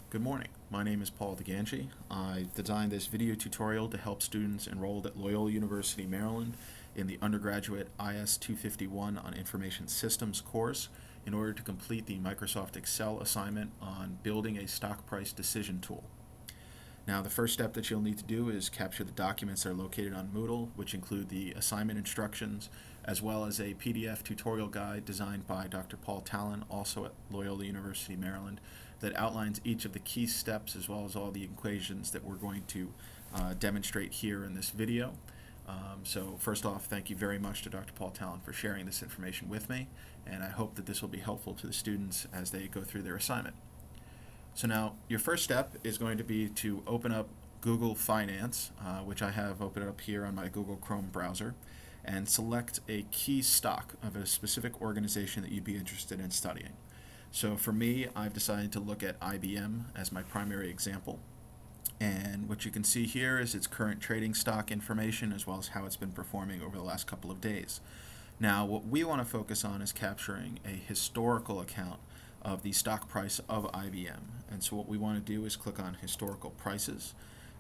Good morning. My name is Paul DeGanchi. I designed this video tutorial to help students enrolled at Loyola University, Maryland in the undergraduate IS 251 on Information Systems course in order to complete the Microsoft Excel assignment on building a stock price decision tool. Now, the first step that you'll need to do is capture the documents that are located on Moodle, which include the assignment instructions, as well as a PDF tutorial guide designed by Dr. Paul Talon, also at Loyola University, Maryland, that outlines each of the key steps as well as all the equations that we're going to demonstrate here in this video. So first off, thank you very much to Dr. Paul Talon for sharing this information with me, and I hope that this will be helpful to the students as they go through their assignment. So now, your first step is going to be to open up Google Finance, which I have opened up here on my Google Chrome browser, and select a key stock of a specific organization that you'd be interested in studying. So for me, I've decided to look at IBM as my primary example. And what you can see here is its current trading stock information as well as how it's been performing over the last couple of days. Now, what we want to focus on is capturing a historical account of the stock price of IBM. And so what we want to do is click on historical prices,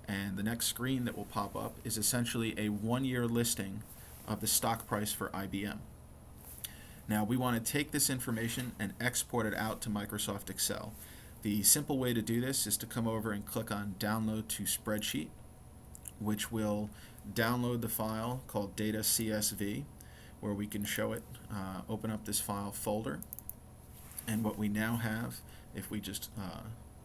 and the next screen that will pop up is essentially a one-year listing of the stock price for IBM. Now, we want to take this information and export it out to Microsoft Excel. The simple way to do this is to come over and click on Download to Spreadsheet, which will download the file called Data CSV, where we can show it, open up this file folder. And what we now have, if we just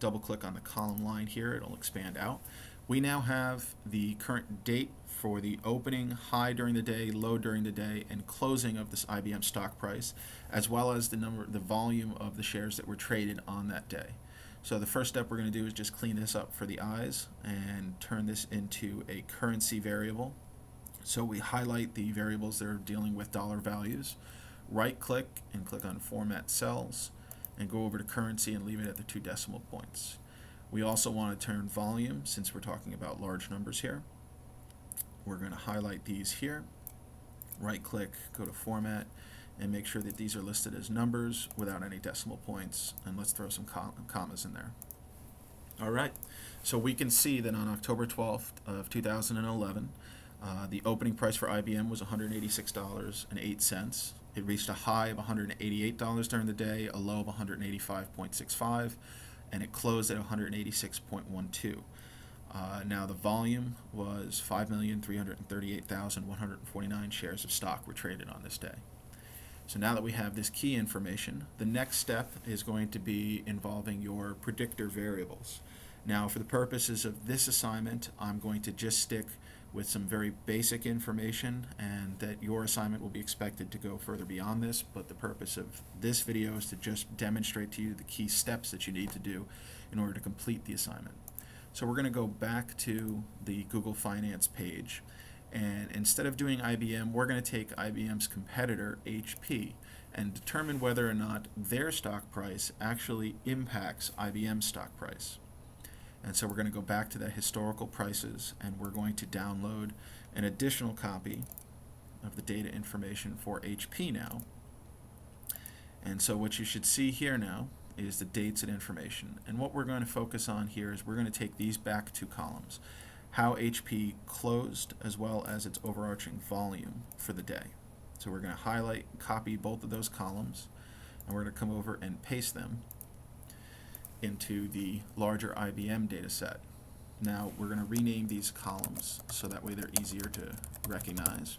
double click on the column line here, it'll expand out. We now have the current date for the opening, high during the day, low during the day, and closing of this IBM stock price, as well as the volume of the shares that were traded on that day. So the first step we're going to do is just clean this up for the eyes and turn this into a currency variable. So we highlight the variables that are dealing with dollar values, right click and click on Format Cells, and go over to currency and leave it at the 2 decimal points. We also want to turn volume, since we're talking about large numbers here. We're going to highlight these here, right click, go to Format, and make sure that these are listed as numbers without any decimal points, and let's throw some commas in there. Alright, so we can see that on October 12th of 2011, the opening price for IBM was $186.08. It reached a high of $188 during the day, a low of $185.65, and it closed at $186.12. Now the volume was 5,338,149 shares of stock were traded on this day. So now that we have this key information, the next step is going to be involving your predictor variables. Now, for the purposes of this assignment, I'm going to just stick with some very basic information, and that your assignment will be expected to go further beyond this, but the purpose of this video is to just demonstrate to you the key steps that you need to do in order to complete the assignment. So we're going to go back to the Google Finance page, and instead of doing IBM, we're going to take IBM's competitor, HP, and determine whether or not their stock price actually impacts IBM's stock price. And so we're going to go back to that historical prices, and we're going to download an additional copy of the data information for HP now. And so what you should see here now is the dates and information. And what we're going to focus on here is we're going to take these back 2 columns, how HP closed as well as its overarching volume for the day. So we're going to highlight and copy both of those columns, and we're going to come over and paste them into the larger IBM data set. Now we're going to rename these columns so that way they're easier to recognize.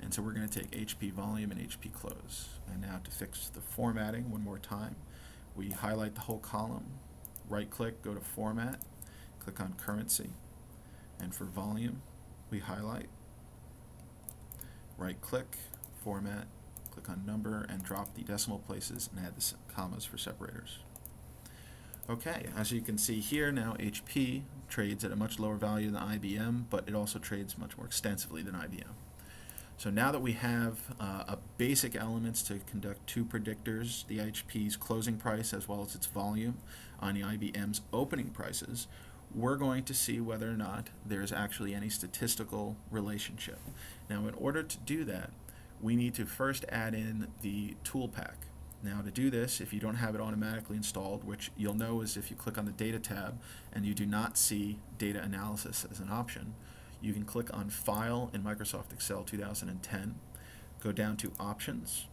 And so we're going to take HP volume and HP close. And now to fix the formatting one more time, we highlight the whole column, right click, go to Format, click on Currency, and for volume we highlight, right click, Format, click on Number, and drop the decimal places and add the commas for separators. Okay, as you can see here now, HP trades at a much lower value than IBM, but it also trades much more extensively than IBM. So now that we have a basic elements to conduct 2 predictors, the HP's closing price as well as its volume on the IBM's opening prices, we're going to see whether or not there's actually any statistical relationship. Now, in order to do that, we need to first add in the tool pack. Now to do this, if you don't have it automatically installed, which you'll know is if you click on the Data tab and you do not see Data Analysis as an option, you can click on File in Microsoft Excel 2010, go down to Options,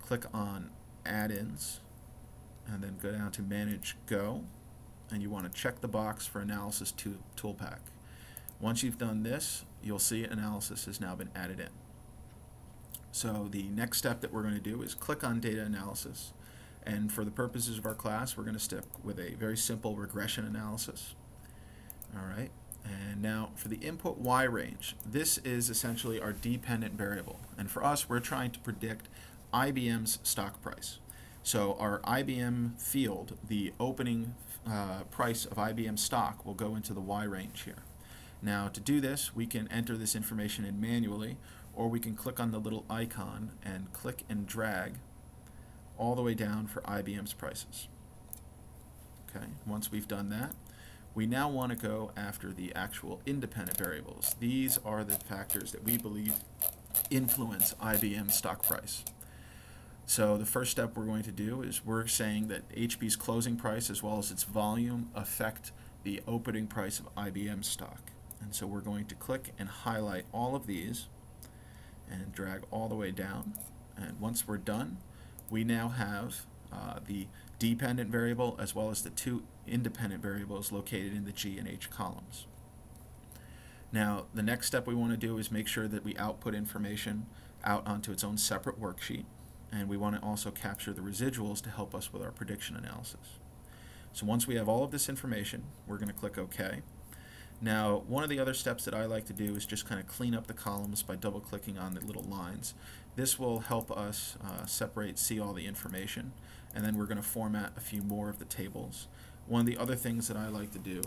click on Add-ins, and then go down to Manage Go, and you want to check the box for Analysis Toolpack. Once you've done this, you'll see Analysis has now been added in. So the next step that we're going to do is click on Data Analysis, and for the purposes of our class, we're going to stick with a very simple regression analysis. All right, and now for the input Y range, this is essentially our dependent variable, and for us, we're trying to predict IBM's stock price. So our IBM field, the opening price of IBM stock, will go into the Y range here. Now to do this, we can enter this information in manually, or we can click on the little icon and click and drag all the way down for IBM's prices. Okay, once we've done that, we now want to go after the actual independent variables. These are the factors that we believe influence IBM's stock price. So the first step we're going to do is we're saying that HP's closing price as well as its volume affect the opening price of IBM stock. And so we're going to click and highlight all of these and drag all the way down. And once we're done, we now have the dependent variable as well as the two independent variables located in the G and H columns. Now, the next step we want to do is make sure that we output information out onto its own separate worksheet, and we want to also capture the residuals to help us with our prediction analysis. So once we have all of this information, we're going to click OK. Now, one of the other steps that I like to do is just kind of clean up the columns by double-clicking on the little lines. This will help us see all the information, and then we're going to format a few more of the tables. One of the other things that I like to do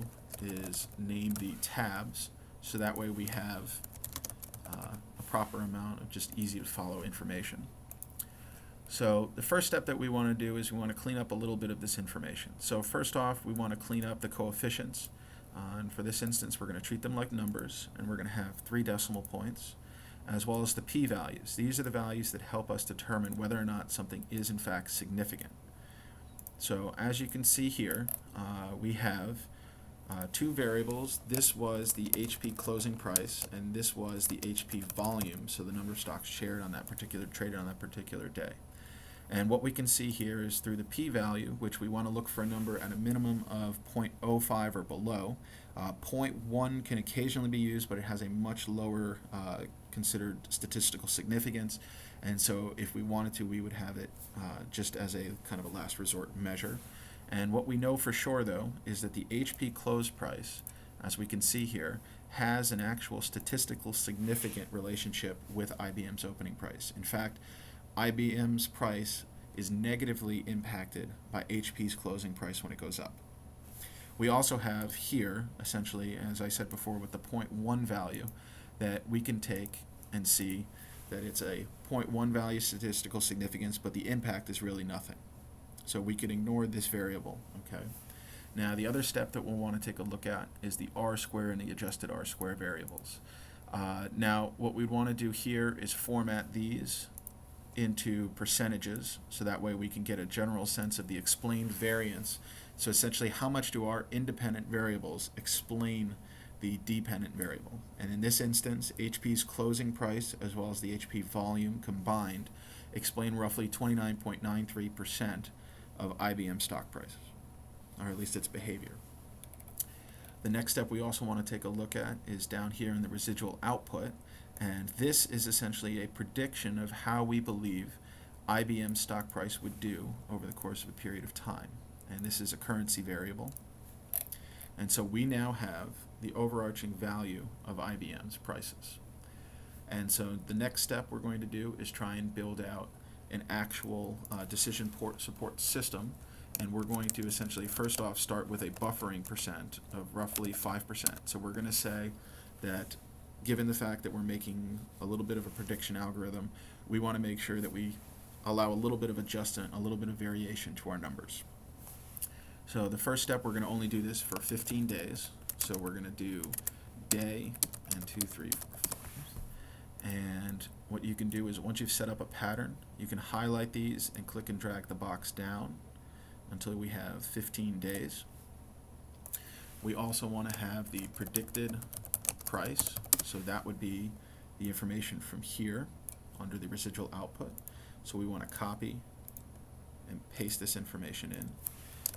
is name the tabs, so that way we have a proper amount of just easy to follow information. So the first step that we want to do is we want to clean up a little bit of this information. So first off, we want to clean up the coefficients. And for this instance, we're going to treat them like numbers, and we're going to have 3 decimal points, as well as the p-values. These are the values that help us determine whether or not something is in fact significant. So as you can see here, we have 2 variables. This was the HP closing price, and this was the HP volume, so the number of stocks traded on that particular day. And what we can see here is through the p-value, which we want to look for a number at a minimum of 0.05 or below. 0.1 can occasionally be used, but it has a much lower considered statistical significance. And so if we wanted to, we would have it just as a kind of a last resort measure. And what we know for sure, though, is that the HP close price, as we can see here, has an actual statistical significant relationship with IBM's opening price. In fact, IBM's price is negatively impacted by HP's closing price when it goes up. We also have here, essentially, as I said before, with the 0.1 value, that we can take and see that it's a 0.1 value statistical significance, but the impact is really nothing. So we can ignore this variable, okay? Now, the other step that we'll want to take a look at is the R-square and the adjusted R-square variables. Now, what we want to do here is format these into percentages, so that way we can get a general sense of the explained variance. So essentially, how much do our independent variables explain the dependent variable? And in this instance, HP's closing price as well as the HP volume combined explain roughly 29.93% of IBM stock prices, or at least its behavior. The next step we also want to take a look at is down here in the residual output. And this is essentially a prediction of how we believe IBM's stock price would do over the course of a period of time. And this is a currency variable. And so we now have the overarching value of IBM's prices. And so the next step we're going to do is try and build out an actual decision support system. And we're going to essentially first off start with a buffering percent of roughly 5%. So we're going to say that given the fact that we're making a little bit of a prediction algorithm, we want to make sure that we allow a little bit of adjustment, a little bit of variation to our numbers. So the first step, we're going to only do this for 15 days. So we're going to do day and 2, 3, 4, 5. And what you can do is once you've set up a pattern, you can highlight these and click and drag the box down until we have 15 days. We also want to have the predicted price, so that would be the information from here under the residual output. So we want to copy and paste this information in.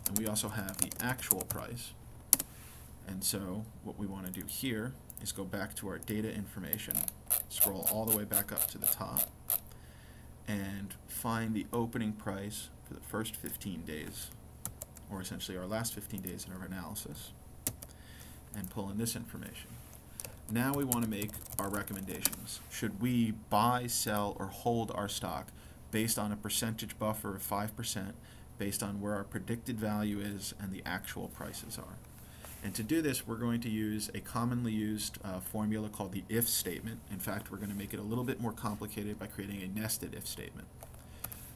And we also have the actual price. And so what we want to do here is go back to our data information, scroll all the way back up to the top, and find the opening price for the first 15 days, or essentially our last 15 days in our analysis, and pull in this information. Now we want to make our recommendations. Should we buy, sell, or hold our stock based on a percentage buffer of 5%, based on where our predicted value is and the actual prices are? And to do this, we're going to use a commonly used formula called the if statement. In fact, we're going to make it a little bit more complicated by creating a nested if statement.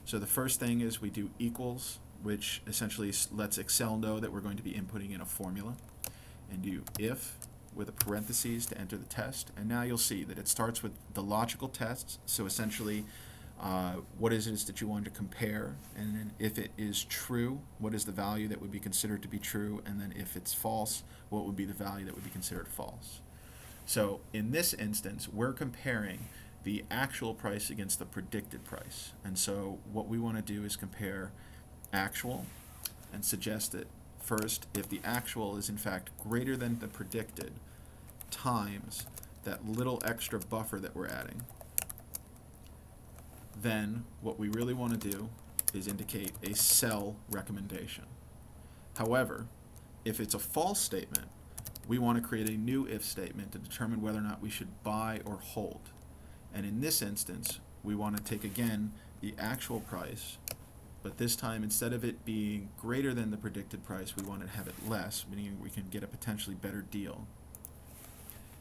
So the first thing is we do equals, which essentially lets Excel know that we're going to be inputting in a formula, and do if with a parentheses to enter the test. And now you'll see that it starts with the logical tests. So essentially, what is it that you want to compare, and then if it is true, what is the value that would be considered to be true, and then if it's false, what would be the value that would be considered false. So in this instance, we're comparing the actual price against the predicted price. And so what we want to do is compare actual and suggest that first, if the actual is in fact greater than the predicted times that little extra buffer that we're adding, then what we really want to do is indicate a sell recommendation. However, if it's a false statement, we want to create a new if statement to determine whether or not we should buy or hold. And in this instance, we want to take again the actual price, but this time instead of it being greater than the predicted price, we want to have it less, meaning we can get a potentially better deal.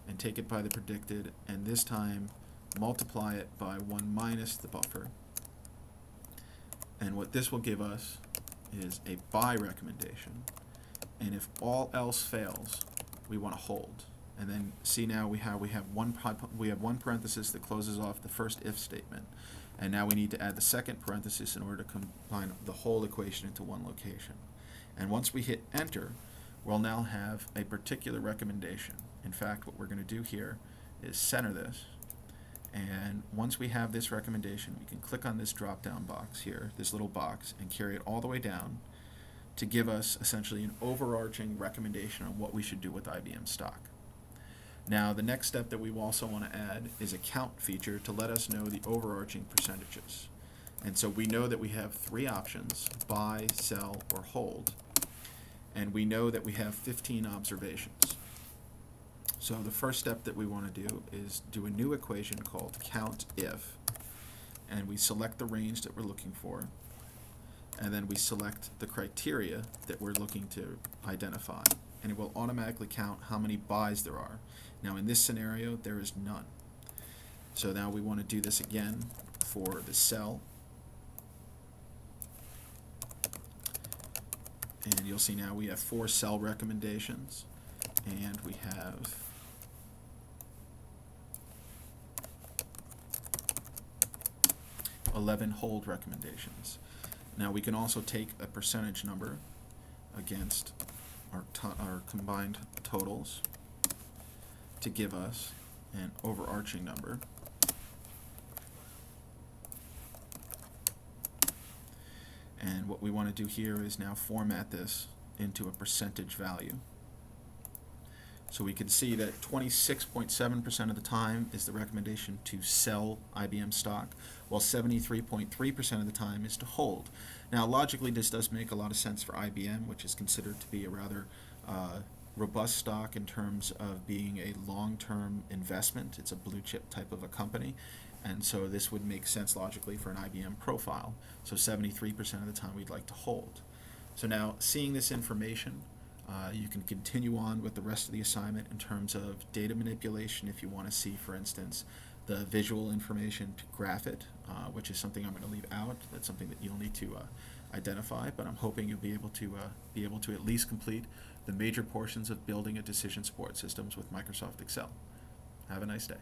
And take it by the predicted, and this time multiply it by 1 minus the buffer. And what this will give us is a buy recommendation. And if all else fails, we want to hold. And then see now we have one parenthesis that closes off the first if statement. And now we need to add the second parenthesis in order to combine the whole equation into one location. And once we hit enter, we'll now have a particular recommendation. In fact, what we're going to do here is center this. And once we have this recommendation, we can click on this drop-down box here, this little box, and carry it all the way down to give us essentially an overarching recommendation on what we should do with IBM stock. Now, the next step that we also want to add is a count feature to let us know the overarching percentages. And so we know that we have 3 options: buy, sell, or hold. And we know that we have 15 observations. So the first step that we want to do is do a new equation called count if, and we select the range that we're looking for, and then we select the criteria that we're looking to identify, and it will automatically count how many buys there are. Now in this scenario, there is none. So now we want to do this again for the sell, and you'll see now we have 4 sell recommendations, and we have 11 hold recommendations. Now we can also take a percentage number against our combined totals to give us an overarching number. And what we want to do here is now format this into a percentage value. So we can see that 26.7% of the time is the recommendation to sell IBM stock, while 73.3% of the time is to hold. Now logically this does make a lot of sense for IBM, which is considered to be a rather robust stock in terms of being a long-term investment. It's a blue chip type of a company, and so this would make sense logically for an IBM profile. So 73% of the time we'd like to hold. So now seeing this information, you can continue on with the rest of the assignment in terms of data manipulation if you want to see, for instance, the visual information to graph it, which is something I'm going to leave out. That's something that you'll need to identify, but I'm hoping you'll be able to at least complete the major portions of building a decision support systems with Microsoft Excel. Have a nice day.